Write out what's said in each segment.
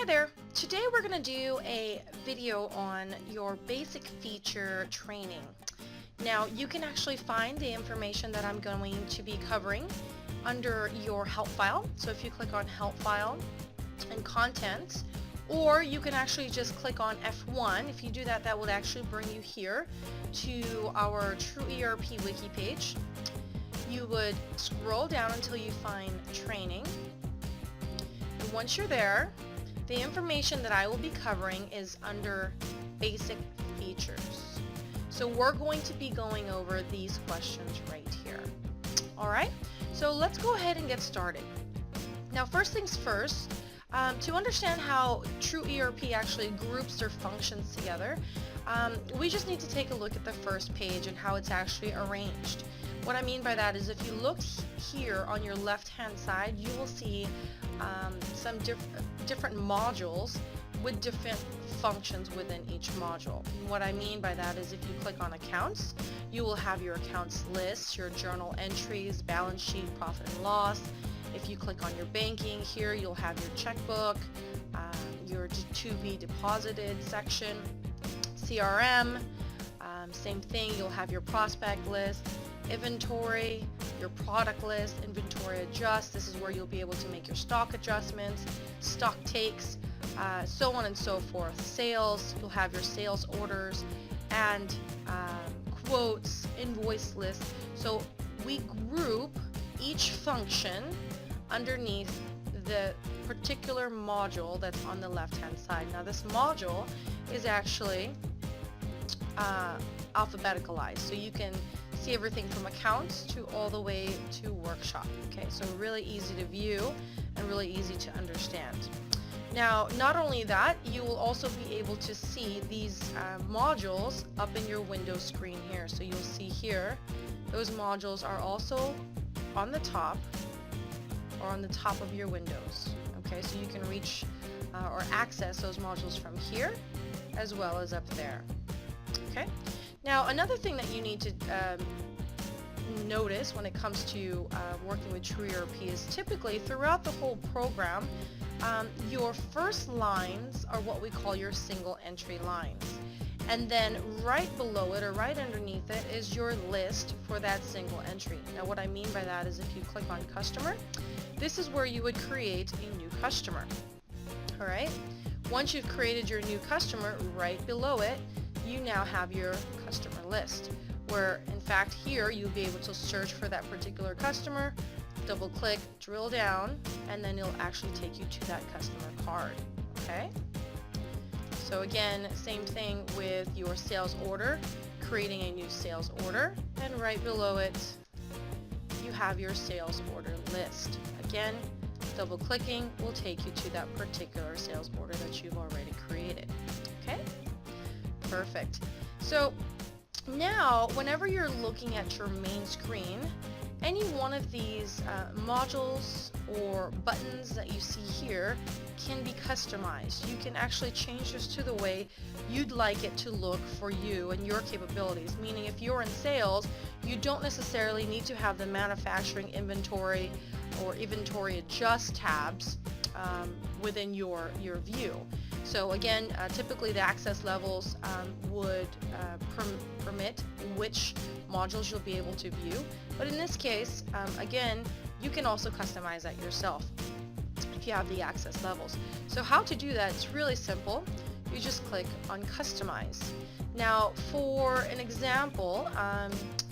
Hi there. Today we're going to do a video on your basic feature training. Now you can actually find the information that I'm going to be covering under your help file. So if you click on help file and contents, or you can actually just click on F1. If you do that, that will actually bring you here to our True ERP wiki page. You would scroll down until you find training. And once you're there, the information that I will be covering is under basic features. So we're going to be going over these questions right here. Alright, so let's go ahead and get started. Now first things first, to understand how True ERP actually groups their functions together, we just need to take a look at the first page and how it's actually arranged. What I mean by that is if you look here on your left hand side, you will see some different modules with different functions within each module. And what I mean by that is if you click on accounts, you will have your accounts list, your journal entries, balance sheet, profit and loss. If you click on your banking here, you'll have your checkbook, your to be deposited section, CRM, same thing, you'll have your prospect list, inventory, your product list, inventory adjust. This is where you'll be able to make your stock adjustments, stock takes, so on and so forth. Sales, you'll have your sales orders and quotes, invoice list. So we group each function underneath the particular module that's on the left hand side. Now this module is actually alphabeticalized, so you can see everything from accounts to all the way to workshop. Okay, so really easy to view and really easy to understand. Now not only that, you will also be able to see these modules up in your Windows screen here. So you'll see here those modules are also on the top or on the top of your windows. Okay, so you can reach or access those modules from here as well as up there. Okay, now another thing that you need to notice when it comes to working with True ERP is typically throughout the whole program, your first lines are what we call your single entry lines. And then right below it or right underneath it is your list for that single entry. Now what I mean by that is if you click on customer, this is where you would create a new customer. Alright, once you've created your new customer, right below it, you now have your customer list, where in fact here you'll be able to search for that particular customer, double click, drill down, and then it'll actually take you to that customer card. Okay, so again, same thing with your sales order, creating a new sales order, and right below it you have your sales order list. Again, double clicking will take you to that particular sales order that you've already created. Okay, perfect. So now whenever you're looking at your main screen, any one of these modules or buttons that you see here can be customized. You can actually change this to the way you'd like it to look for you and your capabilities. Meaning if you're in sales, you don't necessarily need to have the manufacturing inventory or inventory adjust tabs within your view. So again, typically the access levels would permit which modules you'll be able to view, but in this case, again, you can also customize that yourself if you have the access levels. So how to do that, it's really simple. You just click on customize. Now for an example,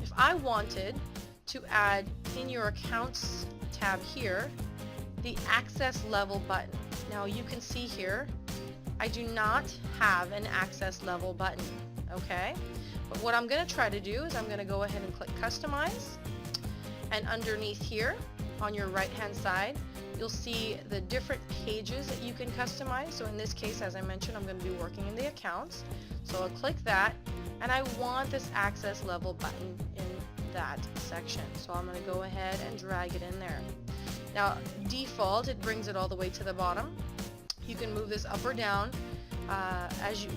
if I wanted to add in your accounts tab here the access level button. Now you can see here I do not have an access level button, okay? But what I'm going to try to do is I'm going to go ahead and click customize, and underneath here on your right hand side you'll see the different pages that you can customize. So in this case, as I mentioned, I'm going to be working in the accounts, so I'll click that, and I want this access level button in that section, so I'm going to go ahead and drag it in there. Now default, it brings it all the way to the bottom. You can move this up or down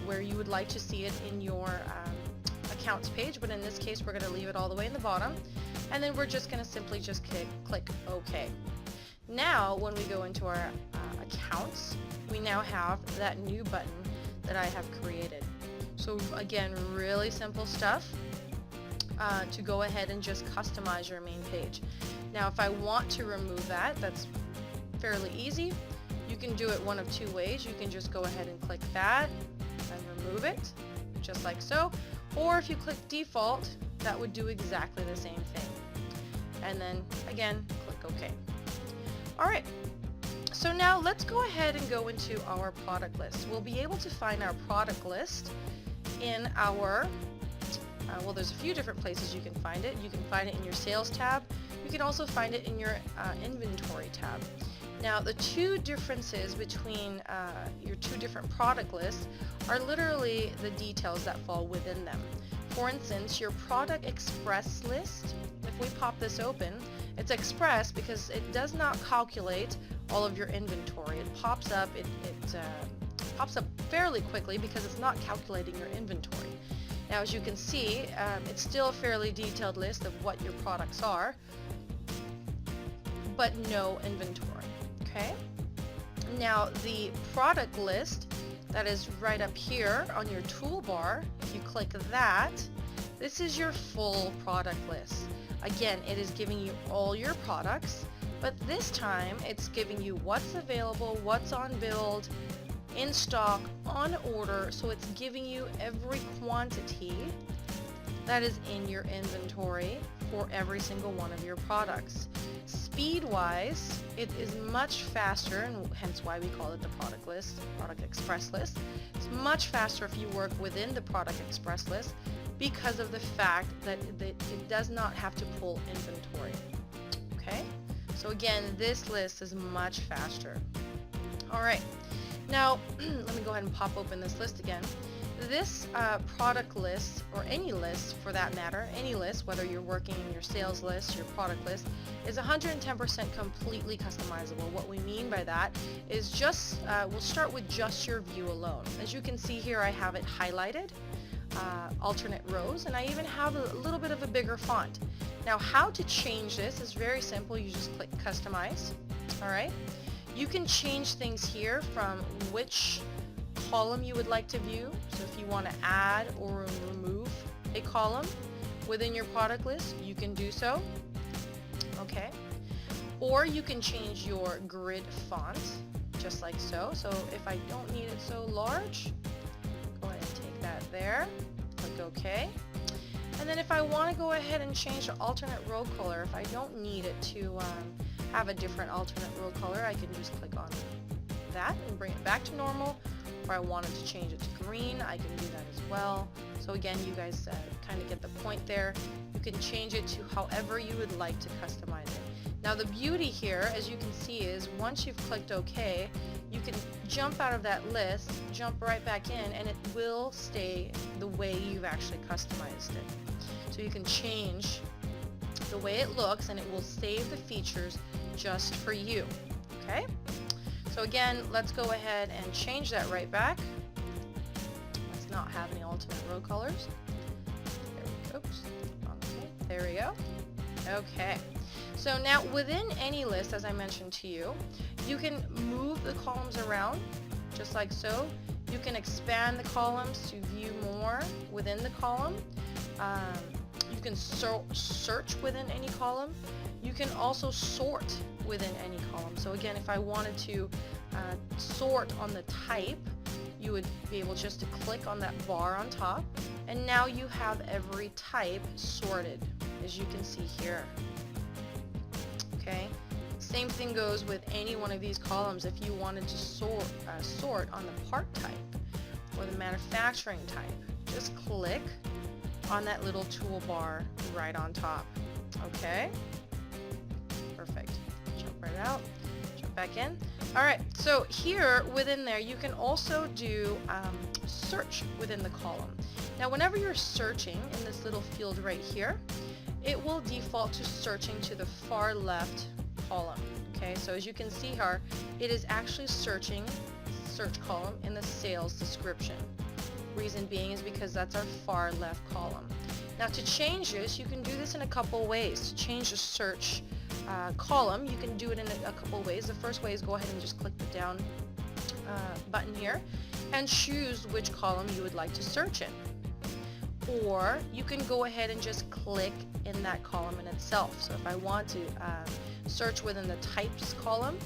where you would like to see it in your accounts page, but in this case we're going to leave it all the way in the bottom, and then we're just going to simply just click OK. Now when we go into our accounts, we now have that new button that I have created. So again, really simple stuff to go ahead and just customize your main page. Now if I want to remove that, that's fairly easy. You can do it one of two ways. You can just go ahead and click that and remove it, just like so. Or if you click default, that would do exactly the same thing. And then again, click OK. Alright, so now let's go ahead and go into our product list. We'll be able to find our product list in our, well, there's a few different places you can find it. You can find it in your sales tab. You can also find it in your inventory tab. Now the two differences between your two different product lists are literally the details that fall within them. For instance, your product express list, if we pop this open, it's express because it does not calculate all of your inventory. It pops up, it pops up fairly quickly because it's not calculating your inventory. Now as you can see, it's still a fairly detailed list of what your products are, but no inventory. Okay. Now the product list that is right up here on your toolbar, if you click that, this is your full product list. Again, it is giving you all your products, but this time it's giving you what's available, what's on build, in stock, on order, so it's giving you every quantity that is in your inventory for every single one of your products. Speed-wise, it is much faster, and hence why we call it the product list, product express list. It's much faster if you work within the product express list because of the fact that it does not have to pull inventory. Okay? So again, this list is much faster. Alright, now let me go ahead and pop open this list again. This product list, or any list for that matter, any list, whether you're working in your sales list, your product list, is 110% completely customizable. What we mean by that is just, we'll start with just your view alone. As you can see here, I have it highlighted, alternate rows, and I even have a little bit of a bigger font. Now how to change this is very simple. You just click customize. Alright, you can change things here from which column you would like to view. So if you want to add or remove a column within your product list, you can do so. Okay, or you can change your grid font just like so. So if I don't need it so large, go ahead and take that there, click OK. And then if I want to go ahead and change the alternate row color, if I don't need it to have a different alternate row color, I can just click on that and bring it back to normal. Or I wanted to change it to green, I can do that as well. So again, you guys kind of get the point there. You can change it to however you would like to customize it. Now the beauty here, as you can see, is once you've clicked OK, you can jump out of that list, jump right back in, and it will stay the way you've actually customized it. So you can change the way it looks, and it will save the features just for you. Okay? So again, let's go ahead and change that right back. Let's not have any alternate row colors. There we go. Oops. Okay. There we go. Okay. So now within any list, as I mentioned to you, you can move the columns around just like so. You can expand the columns to view more within the column. You can search within any column. You can also sort within any column. So again, if I wanted to sort on the type, you would be able just to click on that bar on top, and now you have every type sorted, as you can see here. Okay, same thing goes with any one of these columns. If you wanted to sort on the part type or the manufacturing type, just click on that little toolbar right on top. Okay, perfect. Jump right out, jump back in. Alright, so here within there you can also do search within the column. Now whenever you're searching in this little field right here, it will default to searching to the far left column. Okay, so as you can see here, it is actually searching search column in the sales description. Reason being is because that's our far left column. Now to change this, you can do this in a couple ways. To change the search column, you can do it in a couple ways. The first way is go ahead and just click the down button here and choose which column you would like to search in. Or you can go ahead and just click in that column in itself. So if I want to search within the types column,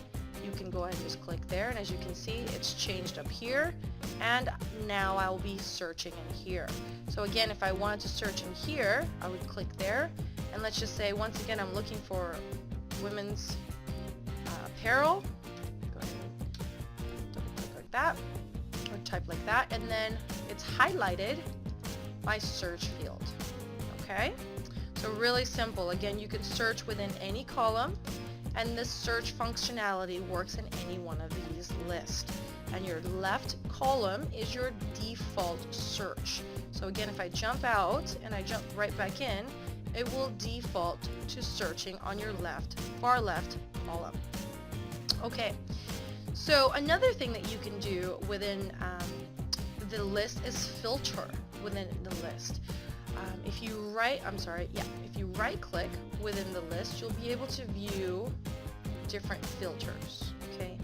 you can go ahead and just click there, and as you can see, it's changed up here, and now I'll be searching in here. So again, if I wanted to search in here, I would click there, and let's just say once again I'm looking for women's apparel. Go ahead and double click like that, or type like that, and then it's highlighted my search field. Okay, so really simple. Again, you can search within any column, and this search functionality works in any one of these lists. And your left column is your default search. So again, if I jump out and I jump right back in, it will default to searching on your far left column. Okay, so another thing that you can do within the list is filter within the list. If you right click within the list, you'll be able to view different filters. Okay,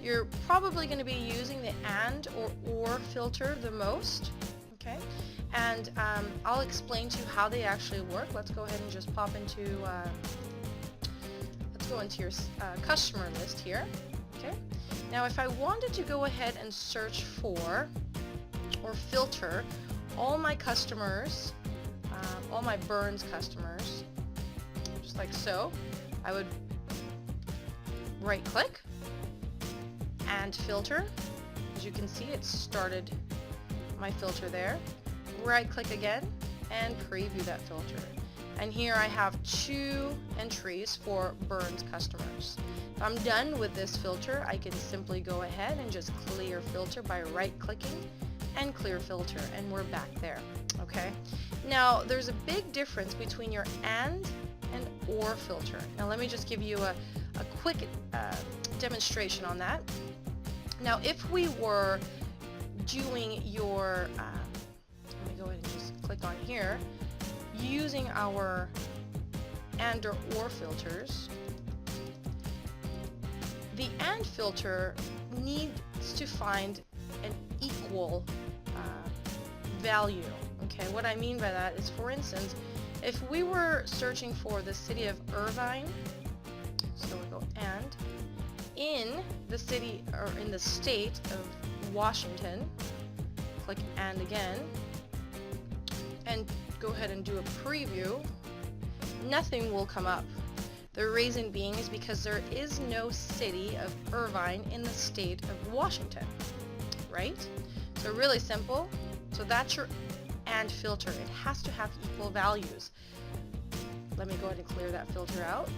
you're probably going to be using the and or filter the most. Okay, and I'll explain to you how they actually work. Let's go ahead and just pop into let's go into your customer list here. Okay, now if I wanted to go ahead and search for or filter all my customers, all my Burns customers, just like so, I would right click and filter. As you can see, it started my filter there. Right click again and preview that filter. And here I have 2 entries for Burns customers. If I'm done with this filter, I can simply go ahead and just clear filter by right clicking and clear filter, and we're back there. Okay, now there's a big difference between your and or filter. Now let me just give you a quick demonstration on that. Now if we were doing your let me go ahead and just click on here, using our and or filters, the and filter needs to find an equal value. Okay, what I mean by that is, for instance, if we were searching for the city of Irvine, so we go and in the city or in the state of Washington, click and again, and go ahead and do a preview, nothing will come up. The reason being is because there is no city of Irvine in the state of Washington, right? So really simple. So that's your and filter. It has to have equal values. Let me go ahead and clear that filter out.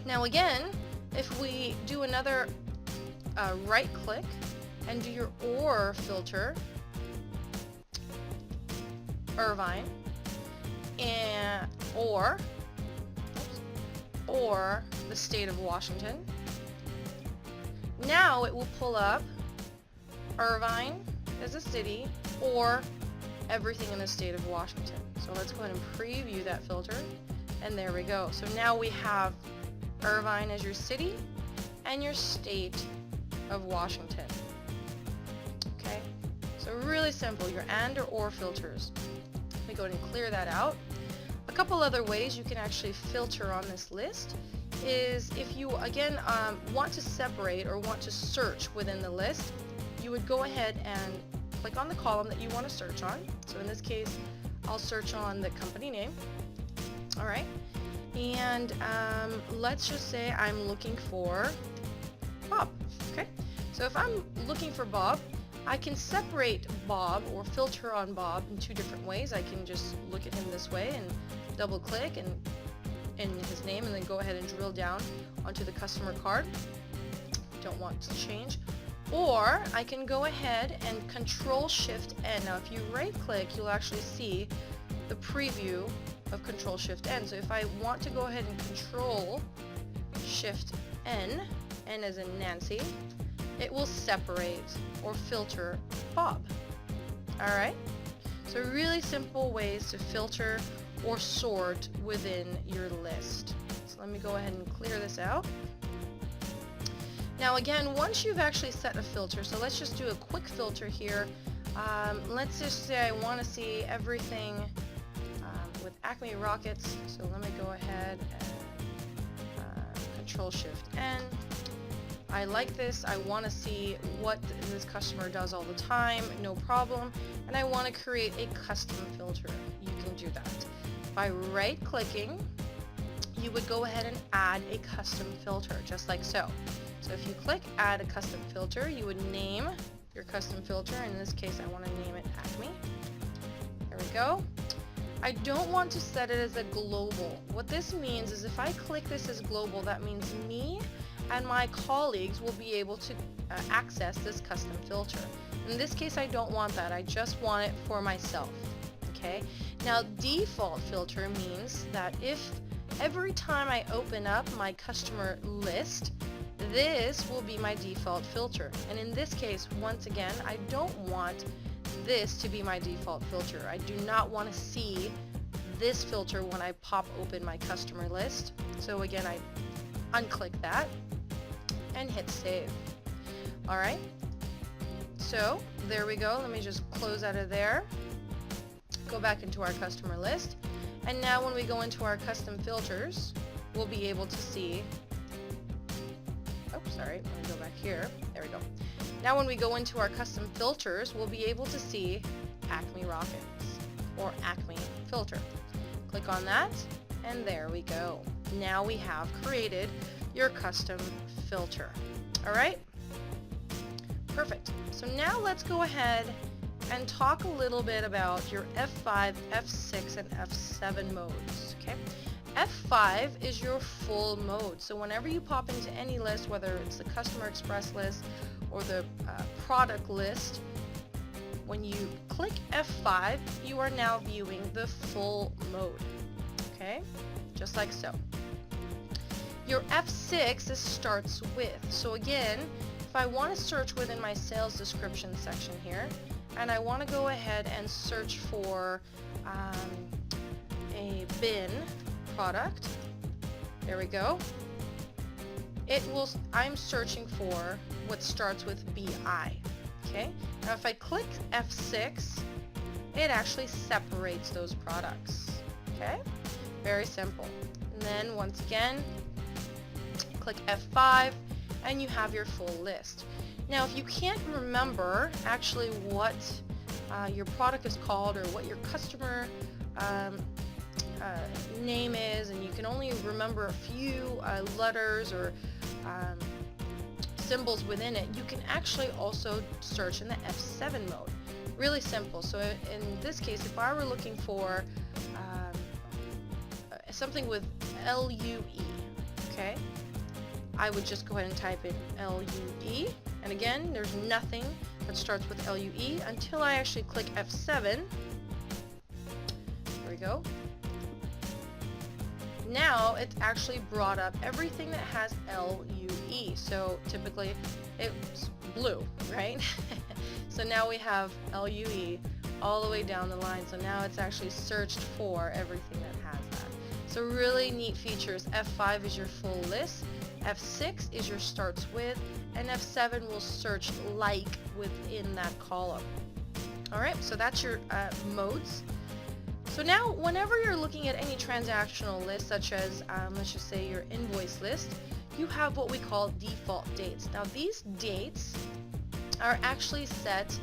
Now again, if we do another right click and do your or filter, Irvine, and or the state of Washington, now it will pull up Irvine as a city or everything in the state of Washington. So let's go ahead and preview that filter, and there we go. So now we have Irvine as your city and your state of Washington. Okay, so really simple, your and or filters. Let me go ahead and clear that out. A couple other ways you can actually filter on this list is if you again want to separate or want to search within the list, you would go ahead and click on the column that you want to search on. So in this case, I'll search on the company name. All right, and let's just say I'm looking for Bob. Okay, so if I'm looking for Bob, I can separate Bob or filter on Bob in 2 different ways. I can just look at him this way and double click and in his name, and then go ahead and drill down onto the customer card. Don't want to change. Or I can go ahead and Control-Shift-N. Now if you right click, you'll actually see the preview of Control-Shift-N. So if I want to go ahead and Control-Shift-N, N as in Nancy, it will separate or filter Bob. Alright? So really simple ways to filter or sort within your list. So let me go ahead and clear this out. Now again, once you've actually set a filter, so let's just do a quick filter here. Let's just say I want to see everything with Acme Rockets. So let me go ahead and Control Shift N. I like this. I want to see what this customer does all the time, no problem. And I want to create a custom filter. You can do that by right-clicking. You would go ahead and add a custom filter, just like so. So if you click Add a Custom Filter, you would name your custom filter. In this case, I want to name it Acme. There we go. I don't want to set it as a global. What this means is if I click this as global, that means me and my colleagues will be able to access this custom filter. In this case, I don't want that. I just want it for myself. Okay. Now, default filter means that if every time I open up my customer list, this will be my default filter. And in this case, once again, I don't want this to be my default filter. I do not want to see this filter when I pop open my customer list. So again, I unclick that and hit save. All right. So there we go. Let me just close out of there. Go back into our customer list. And now when we go into our custom filters, we'll be able to see, sorry, let me go back here. There we go. Now when we go into our custom filters, we'll be able to see Acme Rockets or Acme Filter. Click on that, and there we go. Now we have created your custom filter. All right? Perfect. So now let's go ahead and talk a little bit about your F5, F6, and F7 modes. Okay? F5 is your full mode. So whenever you pop into any list, whether it's the Customer Express list or the product list, when you click F5, you are now viewing the full mode. Okay? Just like so. Your F6 is starts with. So again, if I want to search within my sales description section here, and I want to go ahead and search for a bin product. There we go. I'm searching for what starts with BI. Okay. Now if I click F6, it actually separates those products. Okay. Very simple. And then once again, click F5 and you have your full list. Now if you can't remember actually what your product is called or what your customer name is, and you can only remember a few letters or symbols within it, you can actually also search in the F7 mode. Really simple. So in this case, if I were looking for something with LUE, okay, I would just go ahead and type in LUE, and again, there's nothing that starts with LUE until I actually click F7. There we go. Now it's actually brought up everything that has LUE. So typically it's blue, right? So now we have LUE all the way down the line. So now it's actually searched for everything that has that. So really neat features. F5 is your full list. F6 is your starts with, and F7 will search like within that column. All right, so that's your modes. So now, whenever you're looking at any transactional list, such as, let's just say your invoice list, you have what we call default dates. Now, these dates are actually set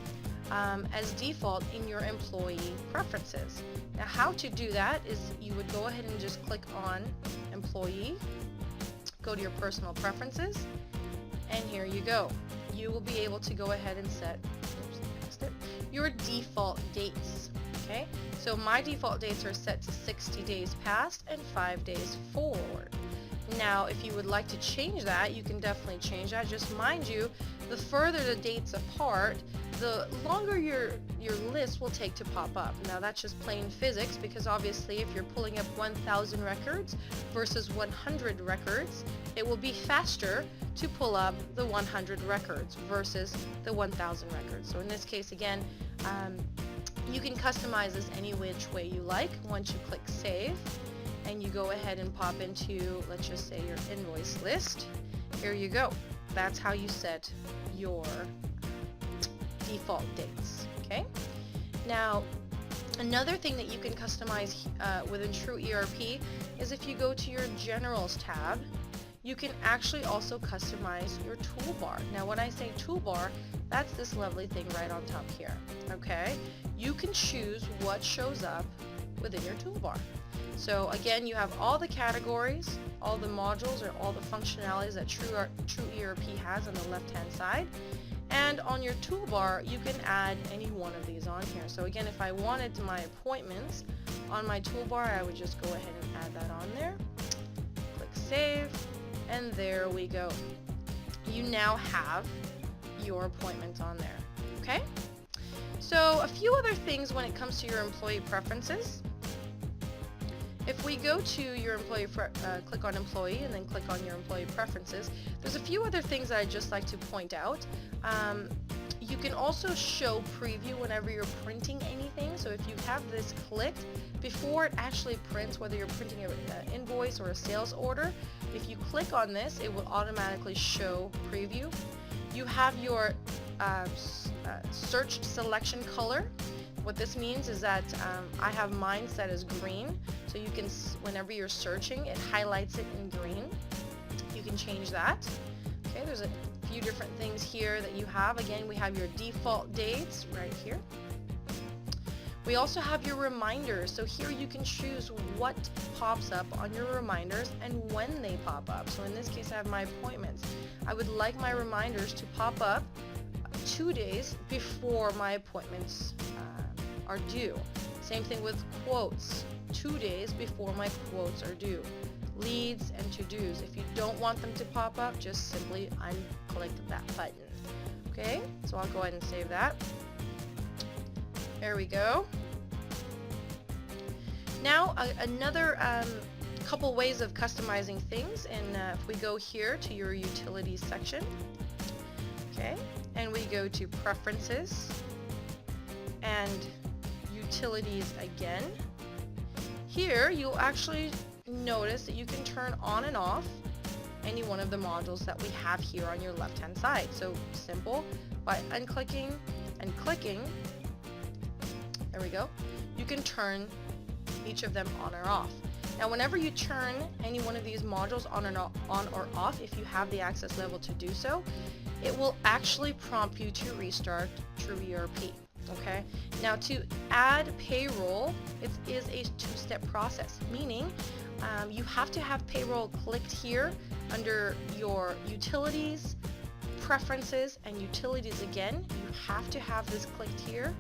as default in your employee preferences. Now, how to do that is you would go ahead and just click on Employee, go to your personal preferences, and here you go. You will be able to go ahead and set your default dates. Okay, so my default dates are set to 60 days past and 5 days forward. Now, if you would like to change that, you can definitely change that. Just mind you, the further the dates apart, the longer your list will take to pop up. Now, that's just plain physics, because obviously if you're pulling up 1,000 records versus 100 records, it will be faster to pull up the 100 records versus the 1,000 records. So in this case, again, you can customize this any which way you like once you click save. and you go ahead and pop into, let's just say, your invoice list. Here you go. That's how you set your default dates. Okay. Now, another thing that you can customize within TrueERP is if you go to your Generals tab, you can actually also customize your toolbar. Now, when I say toolbar, that's this lovely thing right on top here. Okay. You can choose what shows up within your toolbar. So again, you have all the categories, all the modules, or all the functionalities that TrueERP has on the left-hand side. And on your toolbar, you can add any one of these on here. So again, if I wanted my appointments on my toolbar, I would just go ahead and add that on there. Click Save, and there we go. You now have your appointments on there. Okay? So a few other things when it comes to your employee preferences. If we go to your employee, click on employee and then click on your employee preferences, there's a few other things that I'd just like to point out. You can also show preview whenever you're printing anything. So if you have this clicked, before it actually prints, whether you're printing an invoice or a sales order, if you click on this, it will automatically show preview. You have your search selection color. What this means is that I have mine set as green, so you can, whenever you're searching, it highlights it in green. You can change that. Okay, there's a few different things here that you have. Again, we have your default dates right here. We also have your reminders. So here you can choose what pops up on your reminders and when they pop up. So in this case, I have my appointments. I would like my reminders to pop up 2 days before my appointments are due. Same thing with quotes, 2 days before my quotes are due. Leads and to-dos. If you don't want them to pop up, just simply unclick that button. Okay, so I'll go ahead and save that. There we go. Now another couple ways of customizing things, and if we go here to your utilities section, okay, and we go to preferences and utilities again, here you'll actually notice that you can turn on and off any one of the modules that we have here on your left hand side. So simple, by unclicking and clicking, there we go, you can turn each of them on or off. Now whenever you turn any one of these modules on or off, if you have the access level to do so, it will actually prompt you to restart TrueERP. Okay, now to add payroll, it is a two-step process, meaning you have to have payroll clicked here under your utilities, preferences, and utilities again. You have to have this clicked here,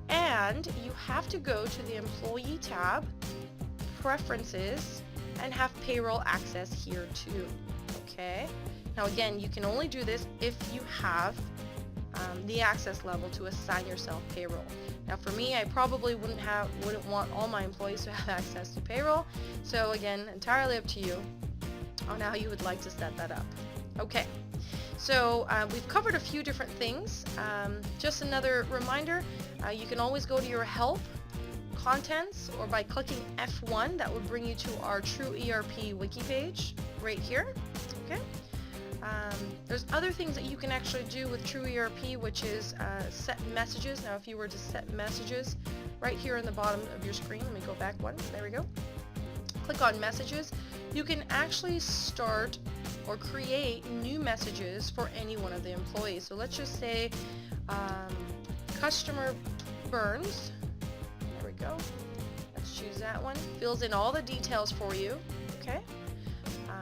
and you have to go to the employee tab, preferences, and have payroll access here too. Okay, now again, you can only do this if you have the access level to assign yourself payroll. Now for me, I probably wouldn't want all my employees to have access to payroll. So again, entirely up to you on how you would like to set that up. Okay, so we've covered a few different things. Just another reminder, you can always go to your help, contents, or by clicking F1, that would bring you to our TrueERP wiki page right here. Okay. There's other things that you can actually do with TrueERP, which is set messages. Now if you were to set messages right here in the bottom of your screen, let me go back one, there we go. Click on messages. You can actually start or create new messages for any one of the employees. So let's just say customer Burns, there we go. Let's choose that one. Fills in all the details for you, okay?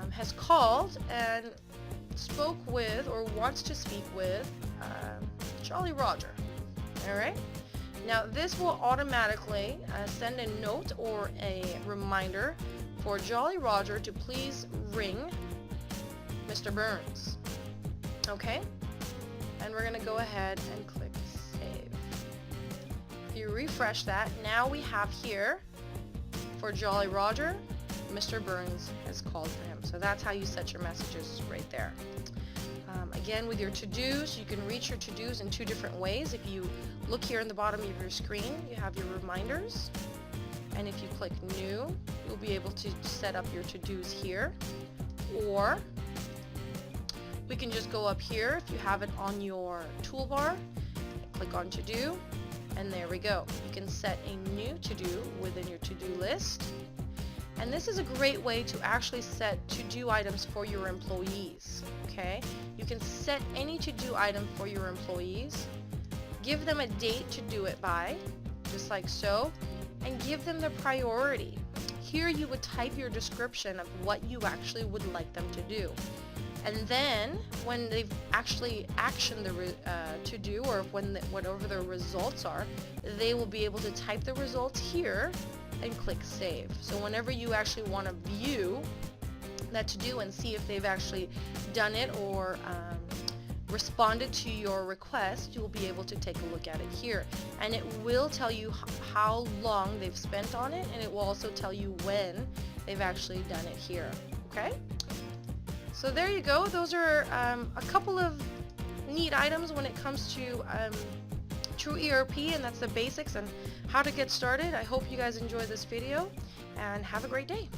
Has called and spoke with or wants to speak with Jolly Roger. Alright, now this will automatically send a note or a reminder for Jolly Roger to please ring Mr. Burns. Okay, and we're gonna go ahead and click save. If you refresh that, now we have here for Jolly Roger, Mr. Burns has called for him. So that's how you set your messages right there. Again, with your to-dos, you can reach your to-dos in two different ways. If you look here in the bottom of your screen, you have your reminders. And if you click new, you'll be able to set up your to-dos here, or we can just go up here if you have it on your toolbar, click on to-do, and there we go. You can set a new to-do within your to-do list. And this is a great way to actually set to-do items for your employees, okay? You can set any to-do item for your employees, give them a date to do it by, just like so, and give them the priority. Here you would type your description of what you actually would like them to do. And then when they've actually actioned the to-do, or whatever the results are, they will be able to type the results here and click save. So whenever you actually want to view that to-do and see if they've actually done it or responded to your request, you will be able to take a look at it here. And it will tell you how long they've spent on it, and it will also tell you when they've actually done it here. Okay? So there you go. Those are a couple of neat items when it comes to True ERP, and that's the basics and how to get started. I hope you guys enjoy this video, and have a great day.